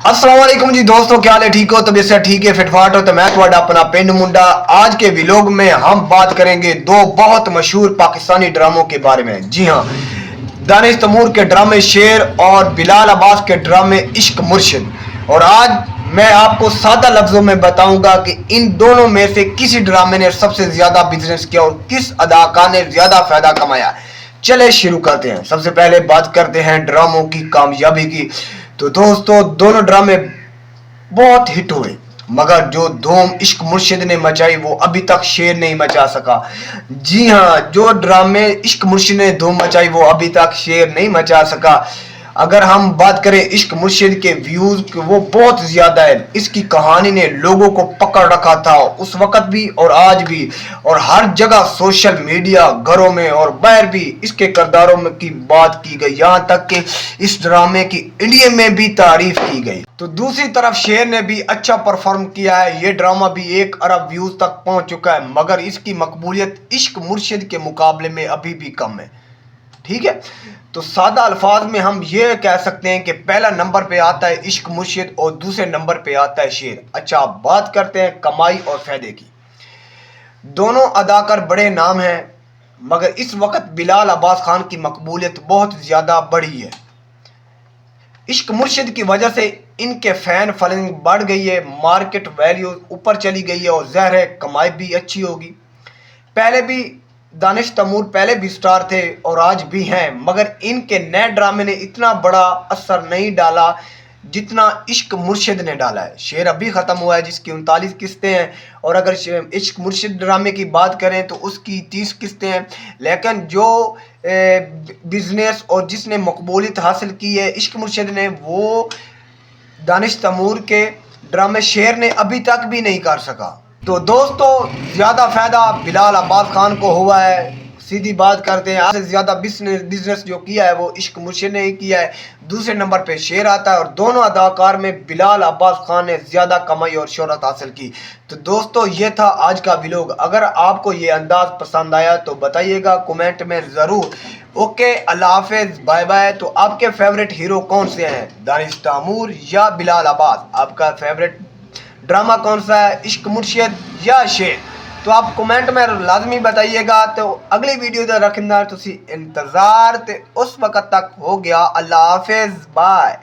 अस्सलाम वालेकुम जी दोस्तों, क्या हाल है? ठीक हो? तबीयत से ठीक है? फिटफाट हो? तो मैं तुम्हारा अपना पिंड मुंडा। आज के व्लॉग में हम बात करेंगे दो बहुत मशहूर पाकिस्तानी ड्रामों के बारे में। जी हाँ, दानिश तैमूर के ड्रामे शेर और बिलाल अब्बास के ड्रामे इश्क मुर्शिद। और आज मैं आपको सादा लफ्जों में बताऊंगा कि इन दोनों में से किसी ड्रामे ने सबसे ज्यादा बिजनेस किया और किस अदाकार ने ज्यादा फायदा कमाया। चले शुरू करते हैं। सबसे पहले बात करते हैं ड्रामों की कामयाबी की। तो दोस्तों, दोनों ड्रामे बहुत हिट हुए, मगर जो धूम इश्क मुर्शिद ने मचाई वो अभी तक शेर नहीं मचा सका। जी हाँ, जो ड्रामे इश्क मुर्शिद ने धूम मचाई वो अभी तक शेर नहीं मचा सका। अगर हम बात करें इश्क मुर्शिद के व्यूज, वो बहुत ज्यादा है। इसकी कहानी ने लोगों को पकड़ रखा था उस वक्त भी और आज भी, और हर जगह सोशल मीडिया, घरों में और बाहर भी इसके किरदारों में की बात की गई। यहाँ तक कि इस ड्रामे की इंडिया में भी तारीफ की गई। तो दूसरी तरफ शेर ने भी अच्छा परफॉर्म किया है। ये ड्रामा भी 1 अरब व्यूज तक पहुंच चुका है, मगर इसकी मकबूलियत इश्क मुर्शिद के मुकाबले में अभी भी कम है। ठीक है, तो सादा अल्फाज में हम ये कह सकते हैं कि पहला नंबर पे आता है इश्क मुर्शिद और दूसरे नंबर पे आता है शेर। अच्छा, अब बात करते हैं कमाई और फायदे की। दोनों अदाकार बड़े नाम हैं, मगर इस वक्त बिलाल अब्बास खान की मकबूलियत बहुत ज्यादा बढ़ी है। इश्क मुर्शिद की वजह से इनके फैन फॉलोइंग बढ़ गई है, मार्केट वैल्यू ऊपर चली गई है और ज़ाहिर है कमाई भी अच्छी होगी। पहले भी दानिश तैमूर पहले भी स्टार थे और आज भी हैं, मगर इनके नए ड्रामे ने इतना बड़ा असर नहीं डाला जितना इश्क मुर्शिद ने डाला है। शेर अभी ख़त्म हुआ है जिसकी 39 किस्तें हैं, और अगर इश्क मुर्शिद ड्रामे की बात करें तो उसकी 30 किस्तें हैं। लेकिन जो बिजनेस और जिसने मकबूलियत हासिल की है इश्क मुर्शिद ने, वो दानिश तैमूर के ड्रामे शेर ने अभी तक भी नहीं कर सका। तो दोस्तों, ज़्यादा फ़ायदा बिलाल अब्बास खान को हुआ है। सीधी बात करते हैं, आपसे ज़्यादा बिजनेस जो किया है वो इश्क मुर्शिद ने ही किया है। दूसरे नंबर पे शेर आता है, और दोनों अदाकार में बिलाल अब्बास खान ने ज़्यादा कमाई और शोहरत हासिल की। तो दोस्तों, ये था आज का व्लॉग। अगर आपको ये अंदाज़ पसंद आया तो बताइएगा कमेंट में ज़रूर। ओके, अल्लाह हाफिज़, बाय बाय। तो आपके फेवरेट हीरो कौन से हैं, दानिश तैमूर या बिलाल अब्बास? आपका फेवरेट ड्रामा कौन सा है, इश्क मुर्शिद या शेर? तो आप कमेंट में लाजमी बताइएगा। तो अगली वीडियो ਦਾ रखना तुसी इंतज़ार, ते उस वक्त तक हो गया। अल्लाह हाफिज़, बाय।